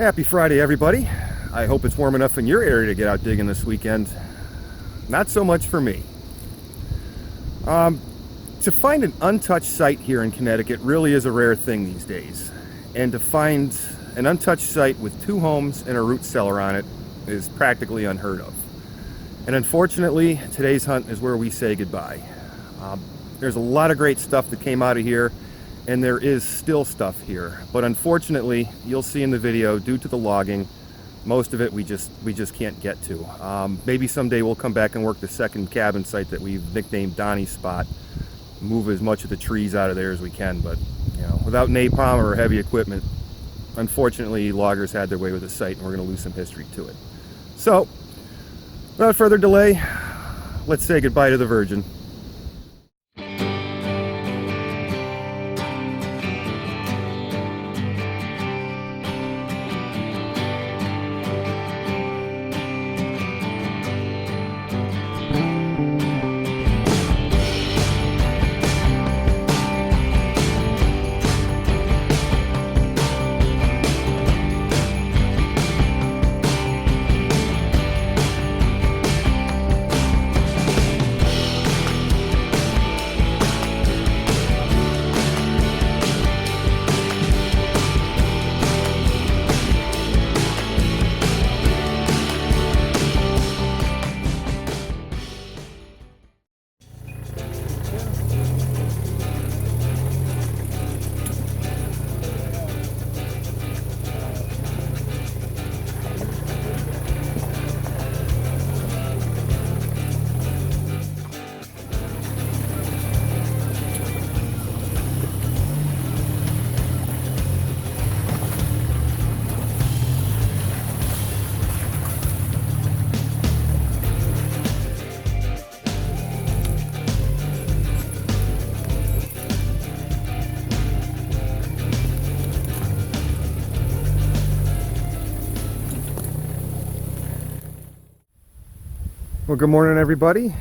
Happy Friday, everybody. I hope it's warm enough in your area to get out digging this weekend. Not so much for me. To find an untouched site here in Connecticut really is a rare thing these days. And to find an untouched site with 2 homes and a root cellar on it is practically unheard of. And unfortunately, today's hunt is where we say goodbye. There's a lot of great stuff that came out of here, and there is still stuff here. But unfortunately, you'll see in the video, due to the logging, most of it we just can't get to. Maybe someday we'll come back and work the second cabin site that we've nicknamed Donnie's spot. Move as much of the trees out of there as we can, but you know, without napalm or heavy equipment, unfortunately loggers had their way with the site, and we're going to lose some history to it. So, without further delay, let's say goodbye to the Virgin. Well, good morning, everybody.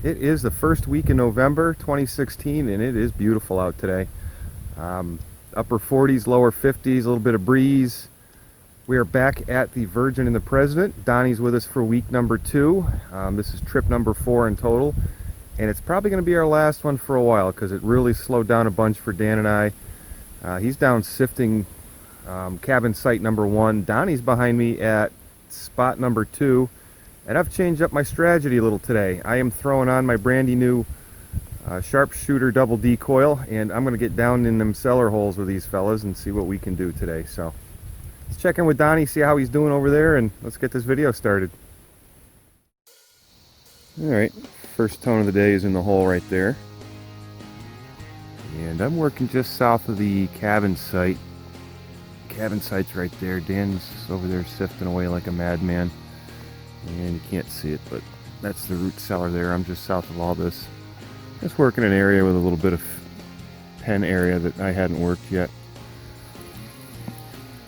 It is the first week in November 2016, and it is beautiful out today. Upper 40s, lower 50s, a little bit of breeze. We are back at the Virgin and the President. Donnie's with us for week number 2. This is trip number 4 in total, and it's probably going to be our last one for a while because it really slowed down a bunch for Dan and I. He's down sifting cabin site number 1. Donnie's behind me at spot number 2. And I've changed up my strategy a little today. I am throwing on my brandy new sharpshooter double D coil, and I'm going to get down in them cellar holes with these fellas and see what we can do today. So let's check in with Donnie, see how he's doing over there, and let's get this video started. Alright, first tone of the day is in the hole right there. And I'm working just south of the cabin site. Cabin site's right there. Dan's over there sifting away like a madman. And you can't see it, but that's the root cellar there. I'm just south of all this. Just working an area with a little bit of pen area that I hadn't worked yet.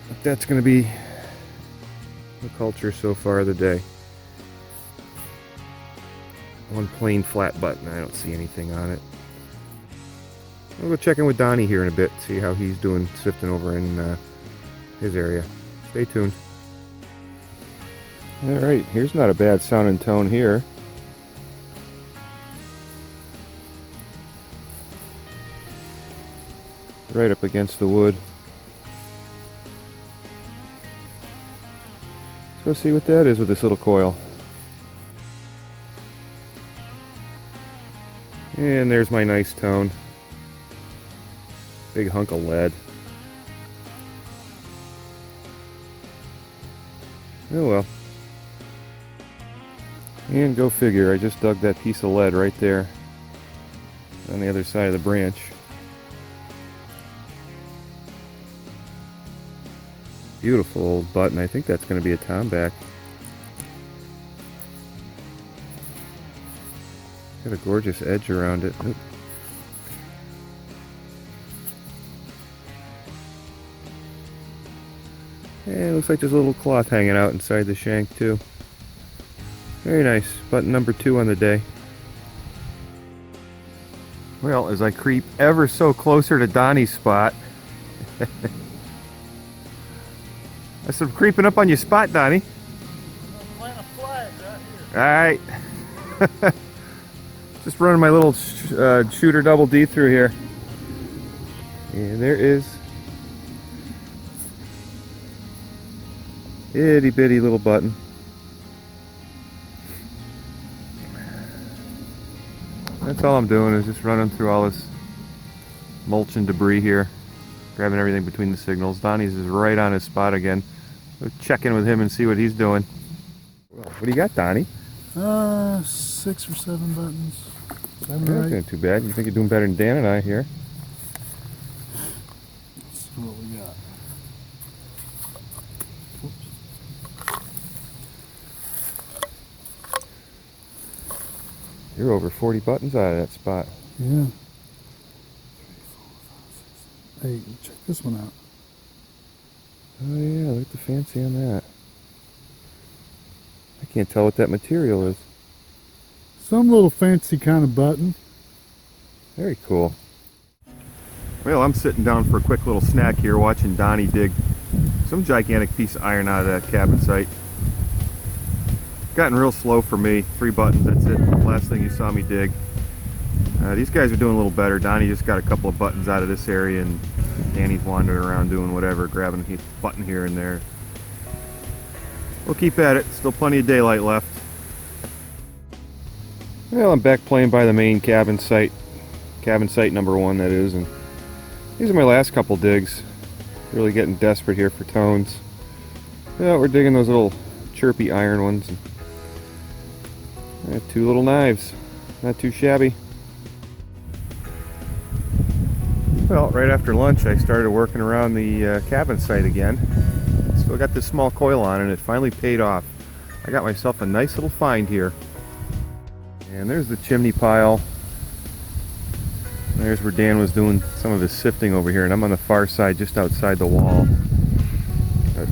But that's going to be the culture so far of the day. One plain flat button. I don't see anything on it. I'll go check in with Donnie here in a bit, see how he's doing sifting over in his area. Stay tuned. Alright, here's not a bad sounding tone here. Right up against the wood. Let's go see what that is with this little coil. And there's my nice tone. Big hunk of lead. Oh well. And go figure, I just dug that piece of lead right there on the other side of the branch. Beautiful old button. I think that's going to be a tomback. Got a gorgeous edge around it. Oop. And it looks like there's a little cloth hanging out inside the shank too. Very nice. Button number 2 on the day. Well, as I creep ever so closer to Donnie's spot, That's some creeping up on your spot, Donnie. Plant a flag right here. Alright. Just running my little shooter double D through here. And there is itty bitty little button. That's all I'm doing, is just running through all this mulch and debris here, grabbing everything between the signals. Donnie's is right on his spot again. We'll check in with him and see what he's doing. Well, what do you got, Donnie? 6 or 7 buttons. Is that right? Not too bad. You think you're doing better than Dan and I here. Let's see what we got. You're over 40 buttons out of that spot. Yeah. 3, 4, 5, 6, 8. Check this one out. Oh yeah, look at the fancy on that. I can't tell what that material is. Some little fancy kind of button. Very cool. Well, I'm sitting down for a quick little snack here, watching Donnie dig some gigantic piece of iron out of that cabin site. Gotten real slow for me. 3 buttons, that's it. Last thing you saw me dig. These guys are doing a little better. Donnie just got a couple of buttons out of this area, and Danny's wandering around doing whatever, grabbing a button here and there. We'll keep at it. Still plenty of daylight left. Well, I'm back playing by the main cabin site. Cabin site number 1, that is. And these are my last couple digs. Really getting desperate here for tones. Yeah, we're digging those little chirpy iron ones. And 2 little knives. Not too shabby. Well, right after lunch I started working around the cabin site again. Still got this small coil on, and it finally paid off. I got myself a nice little find here. And there's the chimney pile. There's where Dan was doing some of his sifting over here, and I'm on the far side just outside the wall. But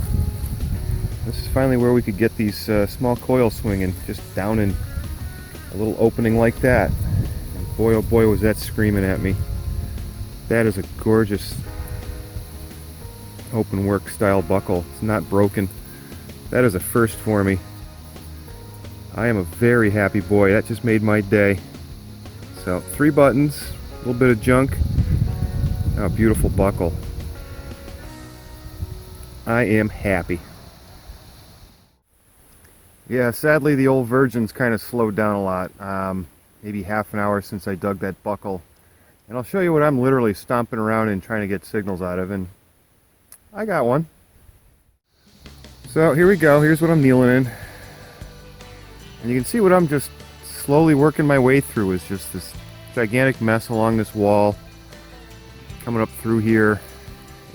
this is finally where we could get these small coils swinging, just down in a little opening like that. And boy, oh boy, was that screaming at me. That is a gorgeous open work style buckle. It's not broken. That is a first for me. I am a very happy boy. That just made my day. So 3 buttons, a little bit of junk. Oh, beautiful buckle. I am happy. Yeah, sadly the old Virgin's kind of slowed down a lot. Maybe half an hour since I dug that buckle. And I'll show you what I'm literally stomping around and trying to get signals out of, and I got one. So here we go. Here's what I'm kneeling in. And you can see what I'm just slowly working my way through is just this gigantic mess along this wall. Coming up through here.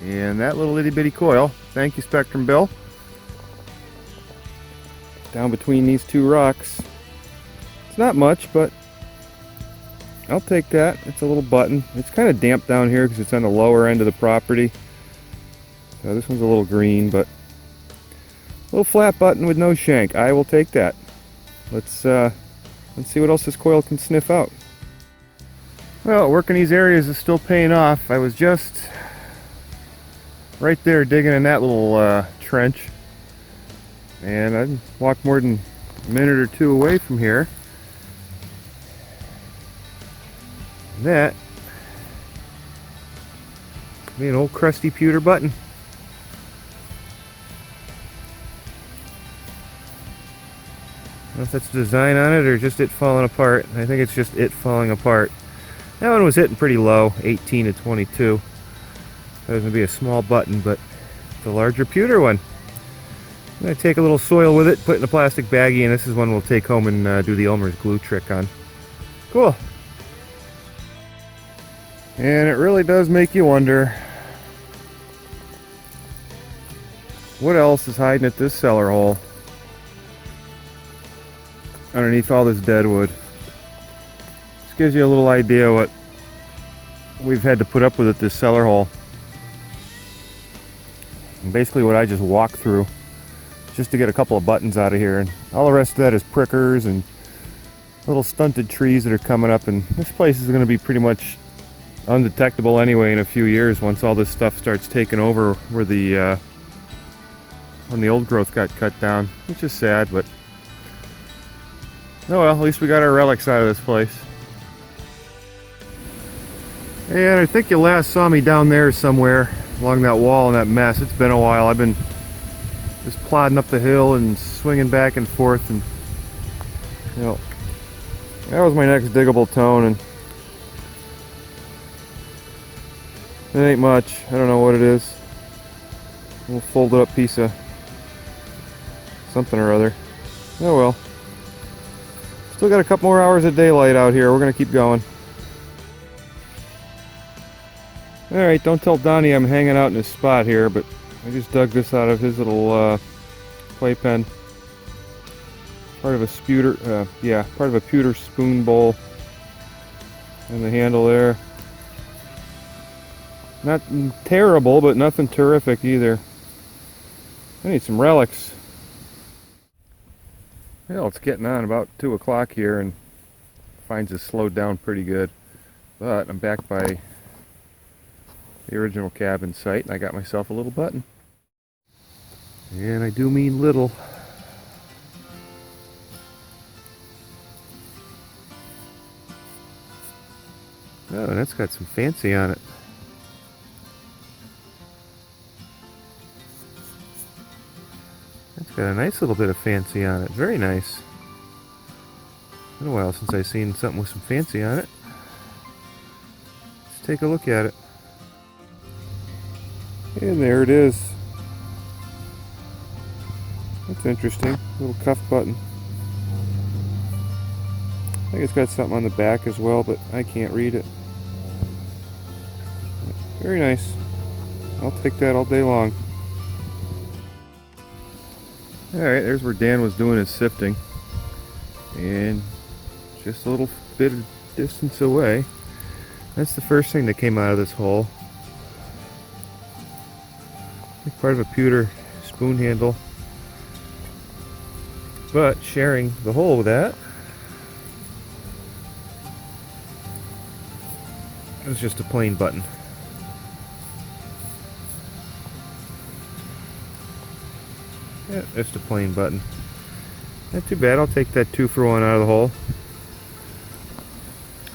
And that little itty bitty coil. Thank you, Spectrum Bill. Down between these 2 rocks. It's not much, but I'll take that. It's a little button. It's kind of damp down here because it's on the lower end of the property. So this one's a little green, but a little flat button with no shank. I will take that. Let's see what else this coil can sniff out. Well, working these areas is still paying off. I was just right there digging in that little trench, and I walked more than a minute or 2 away from here. That be an old crusty pewter button. I don't know if that's the design on it or just it falling apart. I think it's just it falling apart. That one was hitting pretty low, 18 to 22. That was going to be a small button, but the larger pewter one. I'm going to take a little soil with it, put it in a plastic baggie, and this is one we'll take home and do the Elmer's glue trick on. Cool. And it really does make you wonder what else is hiding at this cellar hole underneath all this dead wood. Just gives you a little idea what we've had to put up with at this cellar hole. And basically what I just walked through just to get a couple of buttons out of here, and all the rest of that is prickers and little stunted trees that are coming up, and this place is going to be pretty much undetectable anyway in a few years once all this stuff starts taking over where the when the old growth got cut down, which is sad, but oh well, at least we got our relics out of this place. And I think you last saw me down there somewhere along that wall in that mess. It's been a while. I've been just plodding up the hill and swinging back and forth, and you know, that was my next diggable tone, and it ain't much. I don't know what it is. A little folded up piece of something or other. Oh well. Still got a couple more hours of daylight out here. We're gonna keep going. Alright, don't tell Donnie I'm hanging out in his spot here, but I just dug this out of his little playpen. Part of a part of a pewter spoon bowl. And the handle there. Not terrible, but nothing terrific either. I need some relics. Well, it's getting on about 2 o'clock here, and finds has slowed down pretty good. But I'm back by the original cabin site, and I got myself a little button. And I do mean little. Oh, that's got some fancy on it. That's got a nice little bit of fancy on it. Very nice. Been a while since I've seen something with some fancy on it. Let's take a look at it. And there it is. That's interesting. Little cuff button. I think it's got something on the back as well, but I can't read it. Very nice. I'll take that all day long. Alright, there's where Dan was doing his sifting. And just a little bit of distance away, that's the first thing that came out of this hole. Part of a pewter spoon handle, but sharing the hole with that, it was just a plain button. Yeah, just a plain button. Not too bad. I'll take that 2-for-1 out of the hole.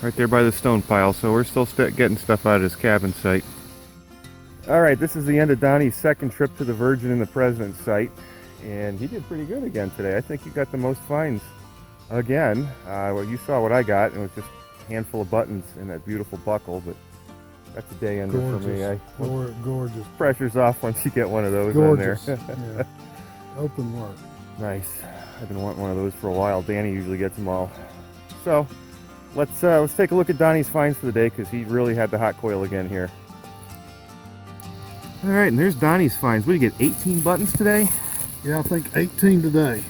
Right there by the stone pile, so we're still getting stuff out of this cabin site. Alright, this is the end of Donnie's second trip to the Virgin and the President site, and he did pretty good again today. I think he got the most finds again. Well, you saw what I got, and it was just a handful of buttons and that beautiful buckle, but that's a day ender for me. Gorgeous. Pressure's off once you get one of those Gorgeous. on there. Yeah. Open work. Nice. I've been wanting one of those for a while. Danny usually gets them all. So, let's take a look at Donnie's finds for the day, because he really had the hot coil again here. Alright, and there's Donnie's finds. What did you get, 18 buttons today? Yeah, I think 18 today.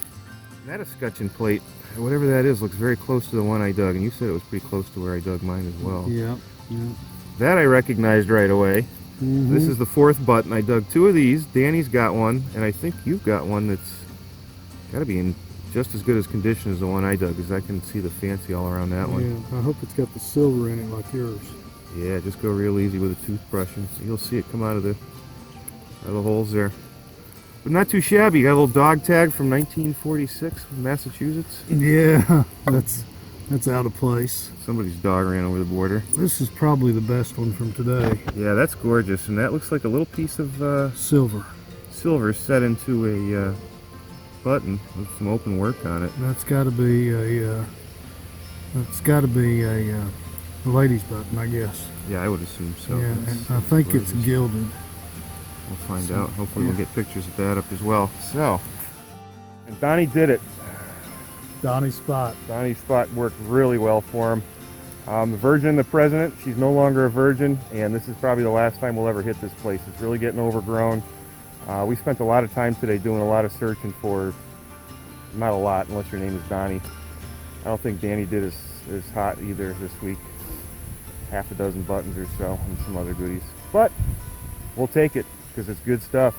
That escutcheon plate, whatever that is, looks very close to the one I dug, and you said it was pretty close to where I dug mine as well. Yeah. That I recognized right away. This is the 4th button. I dug 2 of these. Danny's got one, and I think you've got one that's got to be in just as good as condition as the one I dug, because I can see the fancy all around that one. Yeah, I hope it's got the silver in it like yours. Yeah, just go real easy with a toothbrush, and you'll see it come out of the holes there. But not too shabby. You got a little dog tag from 1946 from Massachusetts. Yeah, that's out of place. Somebody's dog ran over the border. This is probably the best one from today. Yeah, that's gorgeous, and that looks like a little piece of Silver. silver set into a button with some open work on it. That's got to be a lady's button, I guess. Yeah, I would assume so. Yeah, That's and I think gorgeous. it's gilded. We'll find out. Hopefully we'll get pictures of that up as well. So, and Donnie did it. Donnie's spot. Donnie's spot worked really well for him. The Virgin and the President, she's no longer a virgin, and this is probably the last time we'll ever hit this place. It's really getting overgrown. We spent a lot of time today doing a lot of searching for, not a lot unless your name is Donnie. I don't think Danny did as hot either this week. Half a dozen buttons or so and some other goodies. But we'll take it because it's good stuff.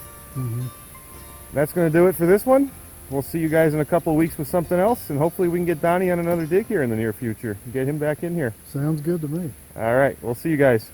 That's going to do it for this one. We'll see you guys in a couple of weeks with something else, and hopefully we can get Donnie on another dig here in the near future and get him back in here. Sounds good to me. All right, we'll see you guys.